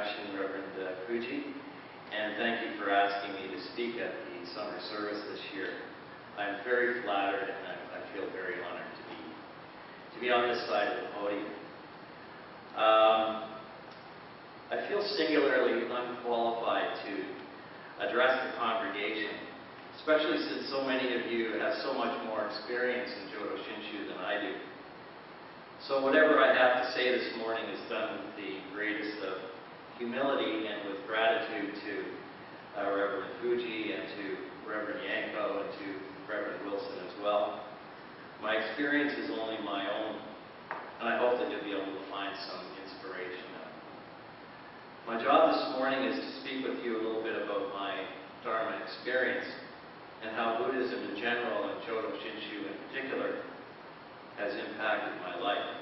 introduction, Reverend Fuji, and thank you for asking me to speak at the summer service this year. I'm very flattered, and I feel very honored to be on this side of the podium. I feel singularly unqualified to address the congregation, especially since so many of you have so much more experience in Jodo Shinshu than I do. So whatever I have to say this morning is done with the greatest of humility and with gratitude to Reverend Fuji and to Reverend Yanko and to Reverend Wilson as well. My experience is only my own, and I hope that you'll be able to find some inspiration. My job this morning is to speak with you a little bit about my Dharma experience and how Buddhism in general and Jodo Shinshu in particular has impacted my life.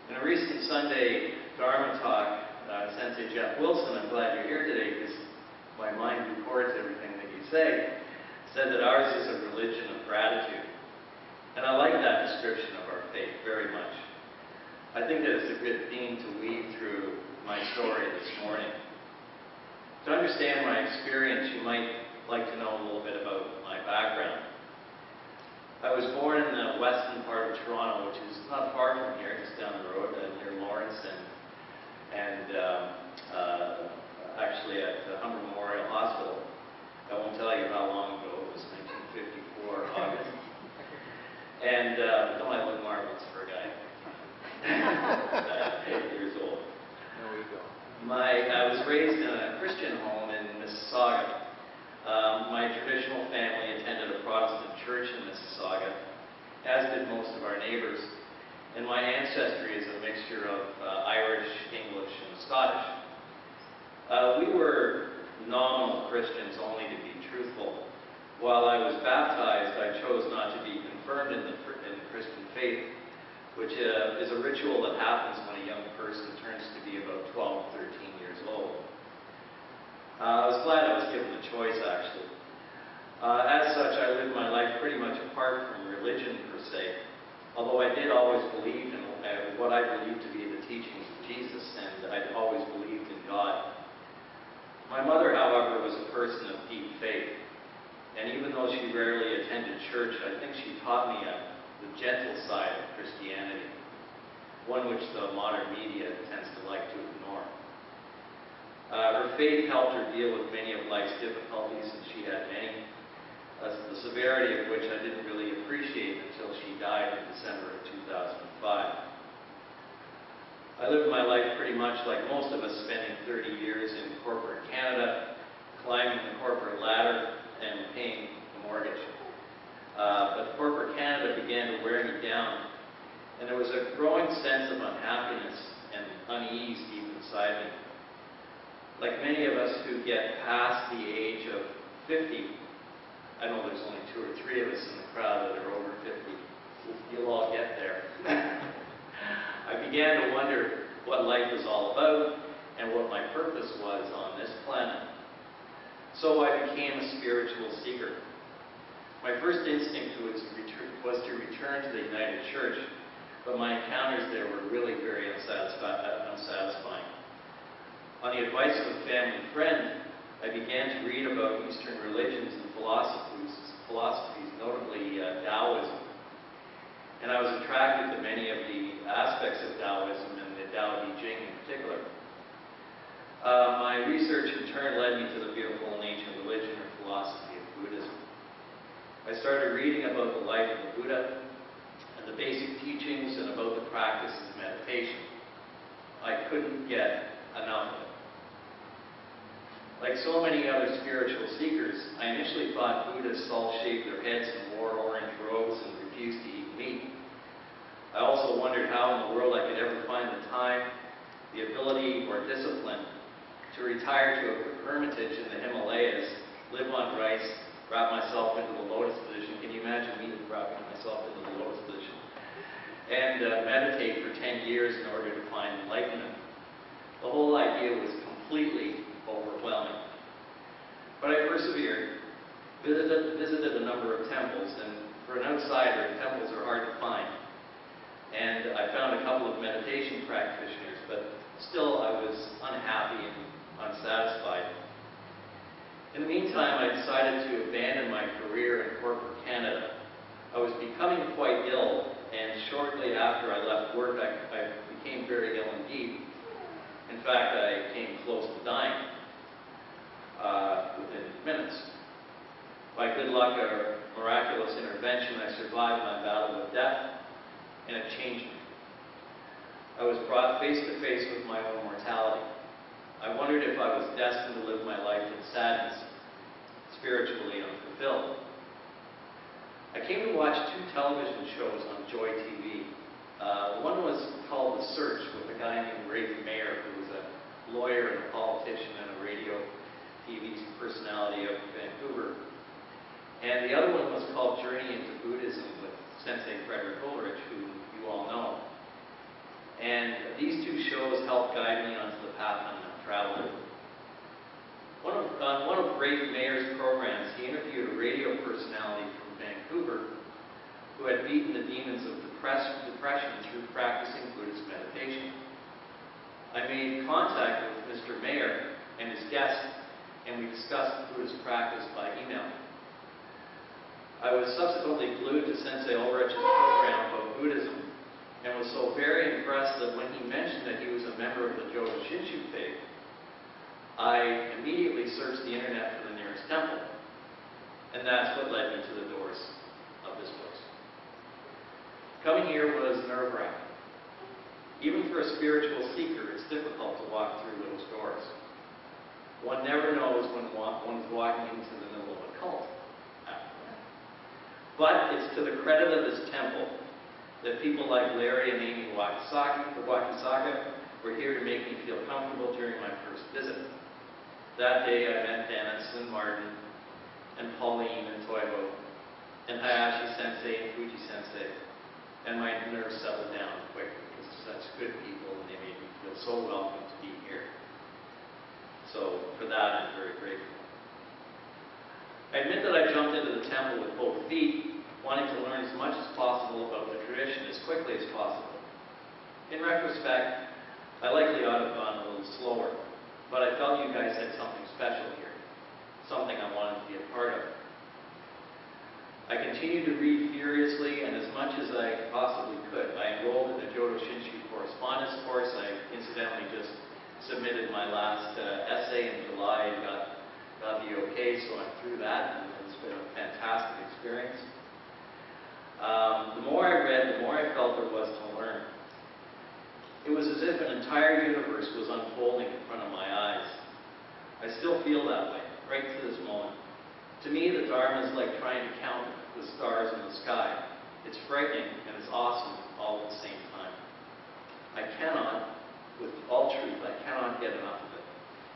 In a recent Sunday Dharma Talk, Sensei Jeff Wilson, I'm glad you're here today because my mind records everything that you say, said that ours is a religion of gratitude. And I like that description of our faith very much. I think that it's a good theme to weave through my story this morning. To understand my experience, you might like to know a little bit about my background. I was born in the western part of Toronto, which is not far from here, just down the road, near Lawrence, and actually at Humber Memorial Hospital. I won't tell you how long ago, it was 1954, August. And don't I look marvelous for a guy? 8 years old. There we go. I was raised in a Christian home in Mississauga. My traditional family attended a Protestant church in Mississauga, as did most of our neighbors. And my ancestry is a mixture of Irish, English, and Scottish. We were nominal Christians, only to be truthful. While I was baptized, I chose not to be confirmed in the Christian faith, which is a ritual that happens when a young person turns to be about 12, 13 years old. I was glad I was given the choice, actually. As such, I lived my life pretty much apart from religion, per se, although I did always believe in what I believed to be the teachings of Jesus, and I'd always believed in God. My mother, however, was a person of deep faith, and even though she rarely attended church, I think she taught me the gentle side of Christianity, one which the modern media tends to like to ignore. Her faith helped her deal with many of life's difficulties, and she had many, the severity of which I didn't really appreciate until she died in December of 2005. I lived my life pretty much like most of us, spending 30 years in corporate Canada, climbing the corporate ladder and paying the mortgage. But corporate Canada began to wear me down, and there was a growing sense of unhappiness and unease deep inside me. Like many of us who get past the age of 50, I know there's only 2 or 3 of us in the crowd that are over 50. You'll all get there. I began to wonder what life was all about and what my purpose was on this planet. So I became a spiritual seeker. My first instinct was to return to the United Church, but my encounters there were really very unsatisfying. On the advice of a family friend, I began to read about Eastern religions and philosophies, notably Taoism. And I was attracted to many of the aspects of Taoism and the Tao Te Ching in particular. My research in turn led me to the beautiful and ancient religion or philosophy of Buddhism. I started reading about the life of the Buddha and the basic teachings and about the practice of meditation. I couldn't get enough of it. Like so many other spiritual seekers, I initially thought Buddhists all shaved their heads and wore orange robes and refused to eat meat. I also wondered how in the world I could ever find the time, the ability, or discipline to retire to a hermitage in the Himalayas, live on rice, wrap myself into the lotus position. Can you imagine me wrapping myself into the lotus position? And meditate for 10 years in order to find enlightenment. The whole idea was completely overwhelming. But I persevered, visited a number of temples, and for an outsider, temples are hard to find. And I found a couple of meditation practitioners, but still I was unhappy and unsatisfied. In the meantime, I decided to abandon my career in corporate Canada. I was becoming quite ill, and shortly after I left work, I became very ill indeed. In fact, I came close to dying within minutes. By good luck or miraculous intervention, I survived my battle with death, and it changed me. I was brought face to face with my own mortality. I wondered if I was destined to live my life in sadness, spiritually unfulfilled. I came to watch two television shows on Joy TV. One was called The Search, with a guy named Ray Mayer, who was a lawyer and a politician and a radio TV personality of Vancouver. And the other one was called Journey into Buddhism, with Sensei Frederick Ulrich, who you all know. And these two shows helped guide me onto the path I'm now traveling. On one of Ray Mayer's programs, he interviewed a radio personality from Vancouver who had beaten the demons of depression through practicing Buddhist meditation. I made contact with Mr. Mayer and his guest, and we discussed Buddhist practice by email. I was subsequently glued to Sensei Ulrich's program about Buddhism, and was so very impressed that when he mentioned that he was a member of the Jodo Shinshu faith, I immediately searched the internet for the nearest temple. And that's what led me to the doors of this place. Coming here was nerve-wracking. Even for a spiritual seeker, it's difficult to walk through those doors. One never knows when one's walking into the middle of a cult. But it's to the credit of this temple that people like Larry and Amy Wakisaka were here to make me feel comfortable during my first visit. That day I met Dennis and Martin and Pauline and Toivo and Hayashi Sensei and Fuji Sensei, and my nerves settled down quickly because they're such good people and they made me feel so welcome to be here. So for that I'm very grateful. I admit that I jumped into the temple with both feet, wanting to learn as much as possible about the tradition as quickly as possible. In retrospect, I likely ought to have gone a little slower, but I felt you guys had something special here, something I wanted to be a part of. I continued to read furiously, and as much as I possibly could. I enrolled in the Jodo Shinshu correspondence course. I incidentally just submitted my last essay in July and got the okay, so I'm through that, and it's been a fantastic experience. The more I read, the more I felt there was to learn. It was as if an entire universe was unfolding in front of my eyes. I still feel that way, right to this moment. To me, the Dharma is like trying to count the stars in the sky. It's frightening and it's awesome all at the same time. I cannot, with all truth, I cannot get enough of it.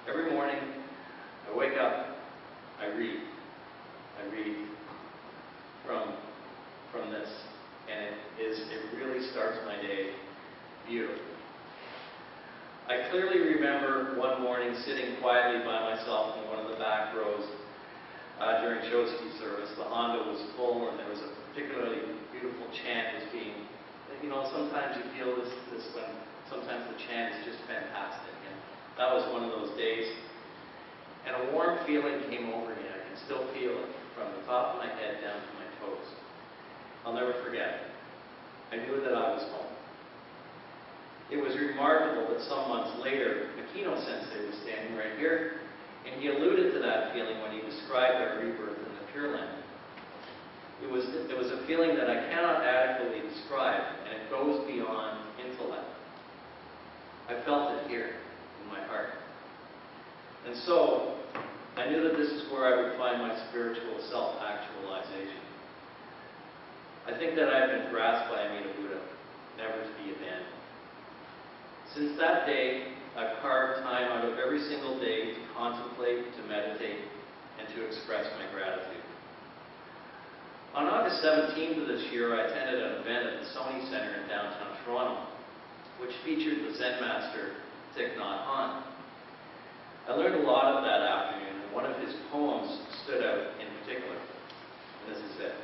Every morning, I wake up, I read from this, and it really starts my day beautifully. I clearly remember one morning sitting quietly by myself in one of the back rows during Shosuke service. The Hondo was full, and there was a particularly beautiful chant was being, sometimes you feel this when sometimes the chant is just fantastic, and that was one of those days. And a warm feeling came over me. I can still feel it from the top of my head down to my toes. I'll never forget it. I knew that I was home. It was remarkable that some months later, Makino Sensei was standing right here, and he alluded to that feeling when he described our rebirth in the Pure Land. It was a feeling that I cannot adequately describe, and it goes beyond intellect. I felt it here in my heart. And so, I knew that this is where I would find my spiritual self-actualization. I think that I have been grasped by Amida Buddha, never to be abandoned. Since that day, I've carved time out of every single day to contemplate, to meditate, and to express my gratitude. On August 17th of this year, I attended an event at the Sony Center in downtown Toronto, which featured the Zen master, Thich Nhat Hanh. I learned a lot of that afternoon, and one of his poems stood out in particular. And this is it.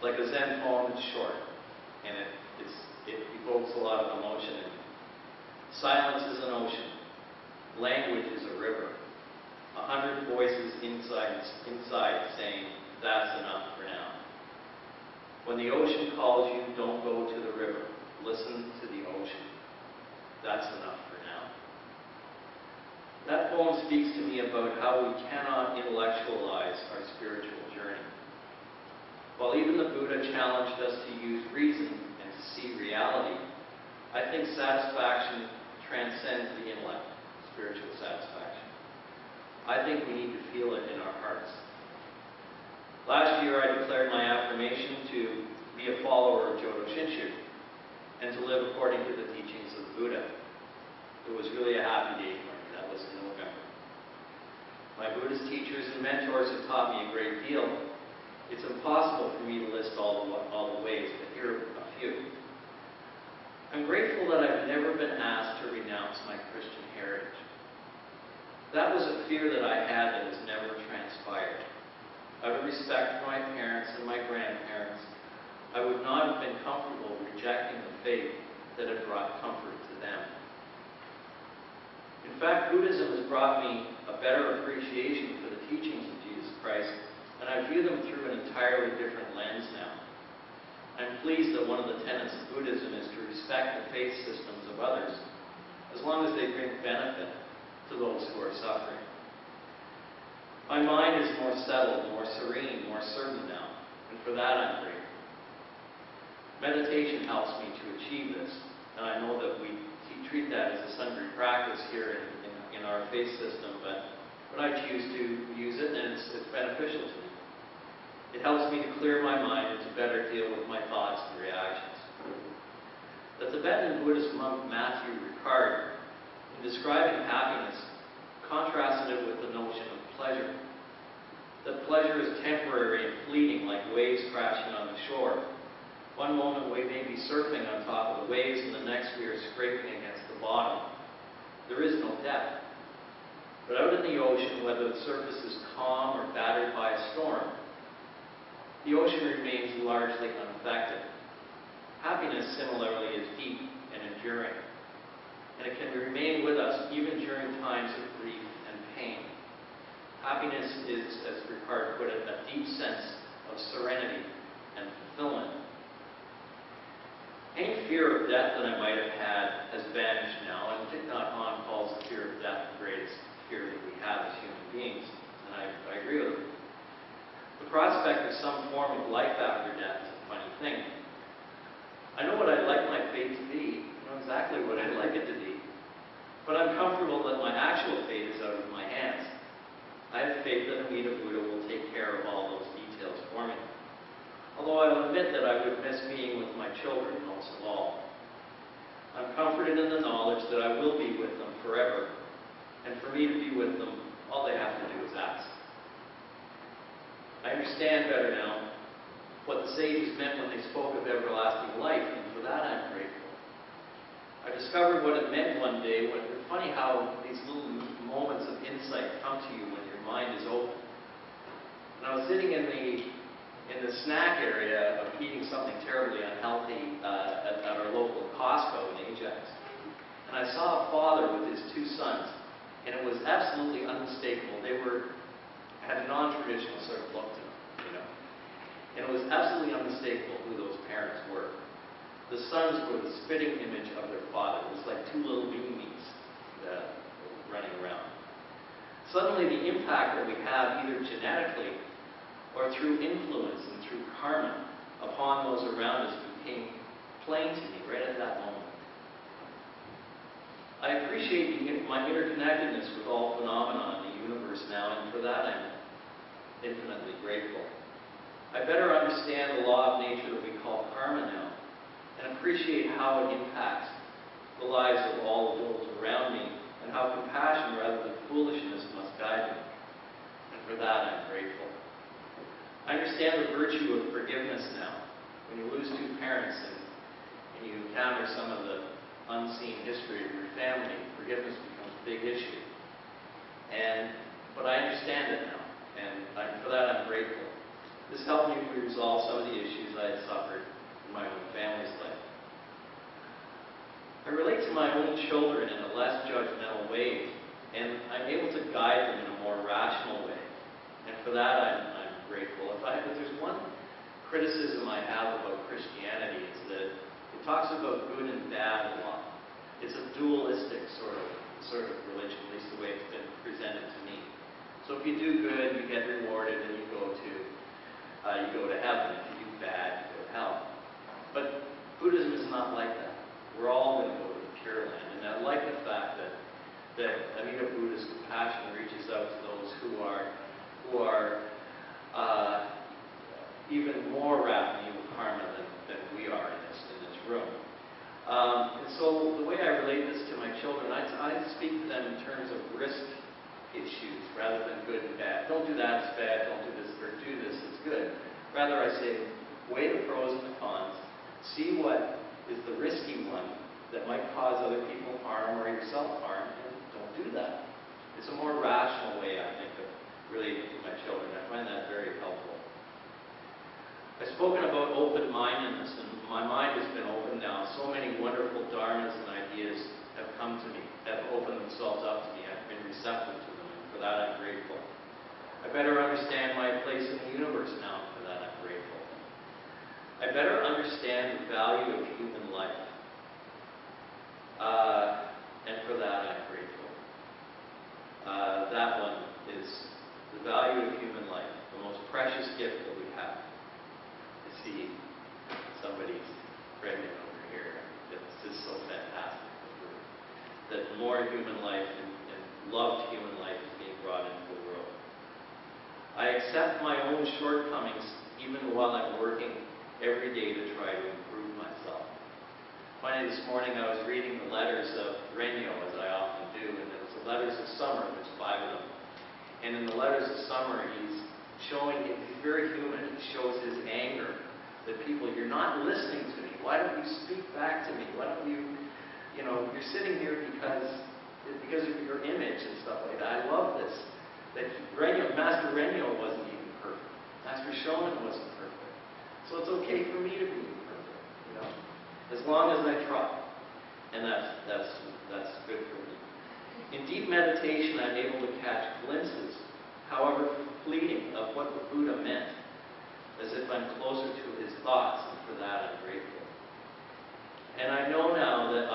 Like a Zen poem, it's short, and it inside saying, that's enough for now. When the ocean calls you, don't go to the river. Listen to the ocean. That's enough for now. That poem speaks to me about how we cannot intellectualize our spiritual journey. While even the Buddha challenged us to use reason and to see reality, I think satisfaction transcends the intellect, spiritual satisfaction. I think we need to feel it in our hearts. Last year I declared my affirmation to be a follower of Jodo Shinshu and to live according to the teachings of the Buddha. It was really a happy day for me. That was in November. My Buddhist teachers and mentors have taught me a great deal. It's impossible for me to list all the ways, but here are a few. I'm grateful that I've never been asked to renounce my Christian heritage. That was a fear that I had that has never transpired. Out of respect for my parents and my grandparents, I would not have been comfortable rejecting the faith that had brought comfort to them. In fact, Buddhism has brought me a better appreciation for the teachings of Jesus Christ, and I view them through an entirely different lens now. I'm pleased that one of the tenets of Buddhism is to respect the faith systems of others, as long as they bring benefit to those who are suffering. My mind is more settled, more serene, more certain now, and for that I'm grateful. Meditation helps me to achieve this, and I know that we treat that as a sundry practice here in our faith system, but I choose to use it, and it's beneficial to me. It helps me to clear my mind and to better deal with my thoughts and reactions. The Tibetan Buddhist monk Matthew Ricard, in describing happiness, contrasted it with the notion of pleasure. That pleasure is temporary and fleeting, like waves crashing on the shore. One moment we may be surfing on top of the waves, and the next we are scraping against the bottom. There is no depth. But out in the ocean, whether the surface is calm or battered by a storm, the ocean remains largely unaffected. Happiness, similarly, is deep and enduring, and it can remain with us even during times of grief and pain. Happiness is, as Ricard put it, a deep sense of serenity and fulfillment. Any fear of death that I might have had has vanished now, and Thich Nhat Hanh calls the fear of death the greatest fear that we have as human beings, and I agree with him. The prospect of some form of life after death is a funny thing. I know what I'd like my fate to be. I know exactly what I'd like it to be. But I'm comfortable that my actual fate is out of my hands. I have faith that Amida Buddha will take care of all those details for me. Although I'll admit that I would miss being with my children most of all. I'm comforted in the knowledge that I will be with them forever. And for me to be with them, all they have to do is ask. I understand better now what the sages meant when they spoke of everlasting life, and for that I'm grateful. I discovered what it meant one day. It's funny how these little moments of insight come to you when your mind is open. And I was sitting in the snack area of eating something terribly unhealthy at our local Costco in Ajax. And I saw a father with his two sons, and it was absolutely unmistakable. They had a non-traditional sort of look to them, you know. And it was absolutely unmistakable who those parents were. The sons were the spitting image of their father. It was like two little beanies running around. Suddenly the impact that we have either genetically or through influence and through karma upon those around us became plain to me right at that moment. I appreciate my interconnectedness with all phenomena in the universe now, and for that I'm infinitely grateful. I better understand the law of nature that we call karma now, and appreciate how it impacts the lives of all of those around me, and how compassion rather than foolishness must guide me. And for that I'm grateful. I understand the virtue of forgiveness now. When you lose two parents and you encounter some of the unseen history of your family, forgiveness becomes a big issue. But I understand it now. And for that I'm grateful. This helped me to resolve some of the issues I had suffered in my own family's life. I relate to my own children in a less judgmental way, and I'm able to guide them in a more rational way. for that I'm grateful. If there's one criticism I have about Christianity, is that it talks about good and bad a lot. It's a dualistic sort of religion, at least the way it's been presented to me. So if you do good, you get rewarded, and you go to heaven. If you do bad, you go to hell. But Buddhism is not like that. We're all going to go to the Pure Land, and I like the fact that Amida Buddha's compassion reaches out to those who are even more wrapped in karma than we are in this room. And so the way I relate this to my children, I speak to them in terms of risk issues rather than good and bad. Don't do that, it's bad. Don't do this, or do this, it's good. Rather, I say, weigh the pros and the cons. See what is the risky one that might cause other people harm or yourself harm, and don't do that. It's a more rational way, I think, of relating to my children. I find that very helpful. I've spoken about open-mindedness, and my mind has been open now. So many wonderful dharmas and ideas have come to me, have opened themselves up to me. I've been receptive to them, and for that I'm grateful. I better understand my place in the universe now, and for that I'm grateful. I better understand the value of human life, and for that I'm grateful. That one is the value of human life, the most precious gift that we have. I see somebody's pregnant over here. It's just so fantastic that more human life and loved human life is being brought into the world. I accept my own shortcomings even while I'm working every day to try to improve myself. Finally, this morning I was reading the letters of Renyo, as I often do, and it was the letters of Summer. There's 5 of them. And in the letters of Summer, he's very human. He shows his anger that people, you're not listening to me. Why don't you speak back to me? Why don't you, you're sitting here because of your image and stuff like that. I love this. That Master Renyo wasn't even perfect. Master Shonin wasn't perfect. So it's okay for me to be imperfect, as long as I try. And that's good for me. In deep meditation, I'm able to catch glimpses, however fleeting, of what the Buddha meant, as if I'm closer to his thoughts, and for that I'm grateful. And I know now that